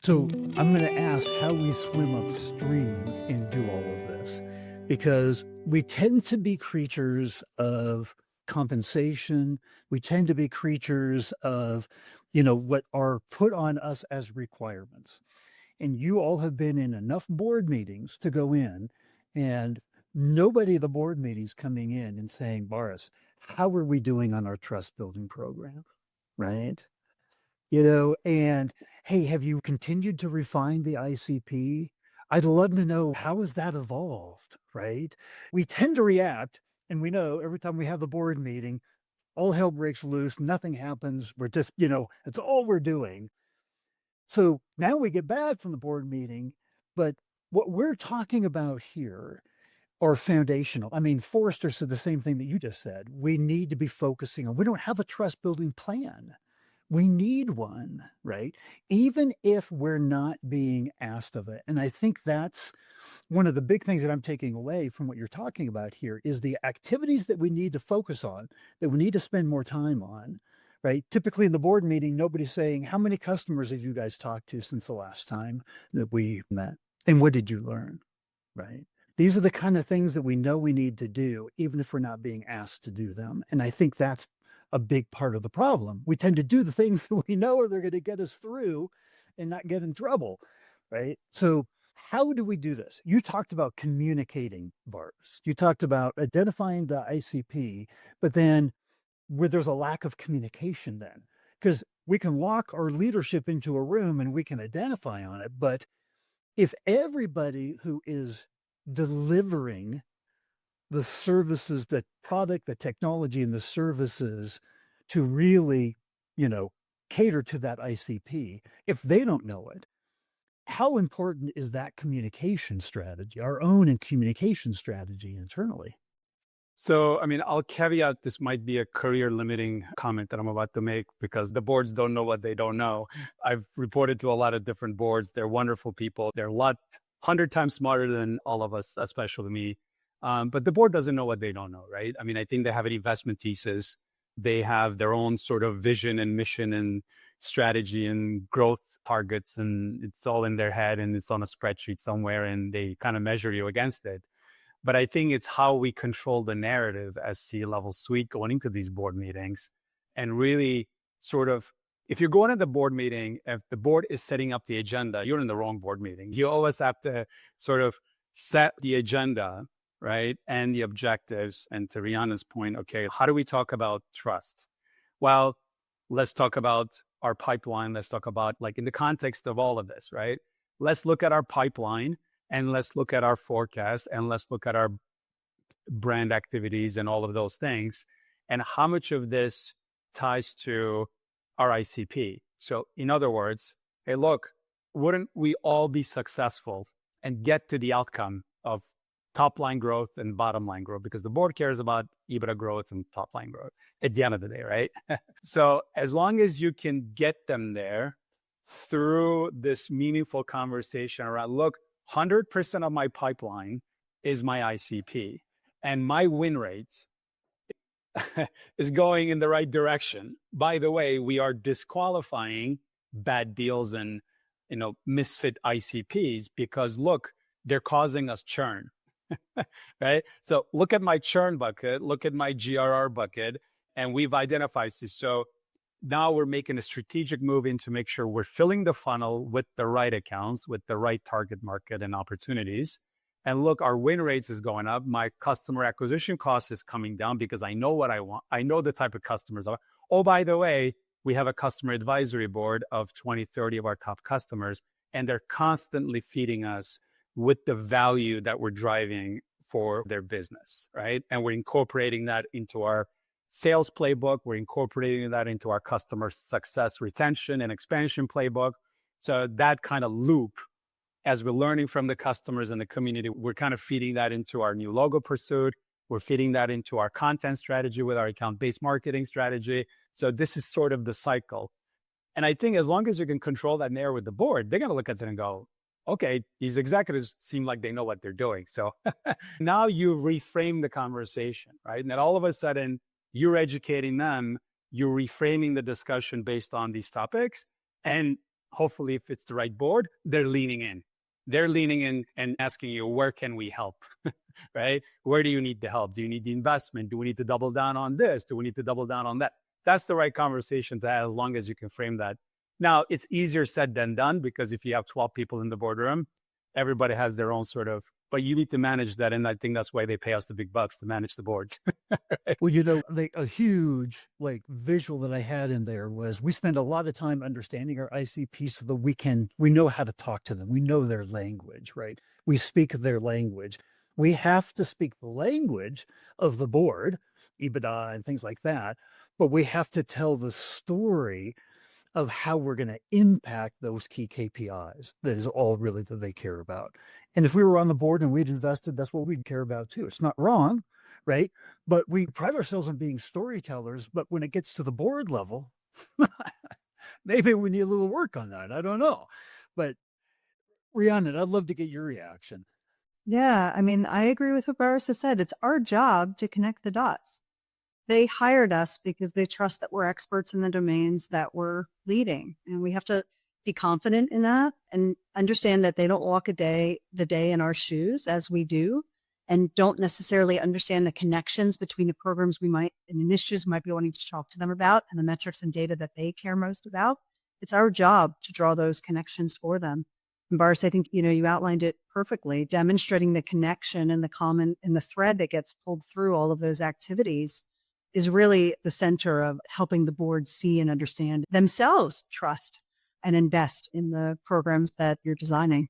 So I'm going to ask how we swim upstream and do all of this, because we tend to be creatures of compensation. We tend to be creatures of, what are put on us as requirements. And you all have been in enough board meetings to go in, and nobody at the board meetings coming in and saying, Baris, how are we doing on our trust building program? Right? And hey, have you continued to refine the ICP? I'd love to know, how has that evolved, right? We tend to react, and we know every time we have the board meeting, all hell breaks loose, nothing happens. We're just, it's all we're doing. So now we get back from the board meeting, but what we're talking about here are foundational. I mean, Forrester said the same thing that you just said. We need to be focusing on, we don't have a trust building plan. We need one, right? Even if we're not being asked of it. And I think that's one of the big things that I'm taking away from what you're talking about here is the activities that we need to focus on, that we need to spend more time on, right? Typically in the board meeting, nobody's saying, how many customers have you guys talked to since the last time that we met? And what did you learn, right? These are the kind of things that we know we need to do, even if we're not being asked to do them. And I think that's a big part of the problem. We tend to do the things that we know are they're going to get us through and not get in trouble, right? So how do we do this? You talked about communicating, Baris. You talked about identifying the ICP, but then where there's a lack of communication then, because we can lock our leadership into a room and we can identify on it. But if everybody who is delivering the services, the product, the technology, and the services to really, cater to that ICP, if they don't know it, how important is that communication strategy, our own and communication strategy internally? So, I'll caveat this might be a career limiting comment that I'm about to make because the boards don't know what they don't know. I've reported to a lot of different boards. They're wonderful people. They're 100 times smarter than all of us, especially me. But the board doesn't know what they don't know, right? I think they have an investment thesis. They have their own sort of vision and mission and strategy and growth targets, and it's all in their head and it's on a spreadsheet somewhere and they kind of measure you against it. But I think it's how we control the narrative as C-level suite going into these board meetings and really sort of, if you're going to the board meeting, if the board is setting up the agenda, you're in the wrong board meeting. You always have to sort of set the agenda, right? And the objectives. And to Rhiannon's point, okay, how do we talk about trust? Well, let's talk about our pipeline. Let's talk about, like, in the context of all of this, right? Let's look at our pipeline and let's look at our forecast and let's look at our brand activities and all of those things. And how much of this ties to our ICP? So in other words, hey, look, wouldn't we all be successful and get to the outcome of top line growth and bottom line growth? Because the board cares about EBITDA growth and top line growth at the end of the day, right? So as long as you can get them there through this meaningful conversation around, look, 100% of my pipeline is my ICP and my win rate is going in the right direction. By the way, we are disqualifying bad deals and, misfit ICPs because look, they're causing us churn. Right? So look at my churn bucket, look at my GRR bucket, and we've identified this. So now we're making a strategic move in to make sure we're filling the funnel with the right accounts, with the right target market and opportunities. And look, our win rates is going up. My customer acquisition cost is coming down because I know what I want. I know the type of customers. Oh, by the way, we have a customer advisory board of 20, 30 of our top customers, and they're constantly feeding us with the value that we're driving for their business, right? And we're incorporating that into our sales playbook. We're incorporating that into our customer success, retention, and expansion playbook. So that kind of loop, as we're learning from the customers and the community, we're kind of feeding that into our new logo pursuit. We're feeding that into our content strategy with our account-based marketing strategy. So this is sort of the cycle. And I think as long as you can control that narrative with the board, they're going to look at it and go, okay, these executives seem like they know what they're doing. So now you reframe the conversation, right? And then all of a sudden, you're educating them, you're reframing the discussion based on these topics. And hopefully if it's the right board, they're leaning in. They're leaning in and asking you, where can we help? Right? Where do you need the help? Do you need the investment? Do we need to double down on this? Do we need to double down on that? That's the right conversation to have, as long as you can frame that. Now, it's easier said than done, because if you have 12 people in the boardroom, everybody has their own sort of, but you need to manage that. And I think that's why they pay us the big bucks to manage the board. Well, a huge visual that I had in there was we spend a lot of time understanding our ICP so that we know how to talk to them. We know their language, right? We speak their language. We have to speak the language of the board, EBITDA and things like that, but we have to tell the story of how we're going to impact those key KPIs. That is all really that they care about. And if we were on the board and we'd invested, that's what we'd care about too. It's not wrong, right? But we pride ourselves on being storytellers. But when it gets to the board level, maybe we need a little work on that. I don't know. But Rhiannon, I'd love to get your reaction. Yeah, I mean, I agree with what Baris has said. It's our job to connect the dots. They hired us because they trust that we're experts in the domains that we're leading. And we have to be confident in that and understand that they don't walk the day in our shoes as we do, and don't necessarily understand the connections between the programs and initiatives we might be wanting to talk to them about and the metrics and data that they care most about. It's our job to draw those connections for them. And Baris, I think, you outlined it perfectly, demonstrating the connection and the thread that gets pulled through all of those activities is really the center of helping the board see and understand themselves, trust, and invest in the programs that you're designing.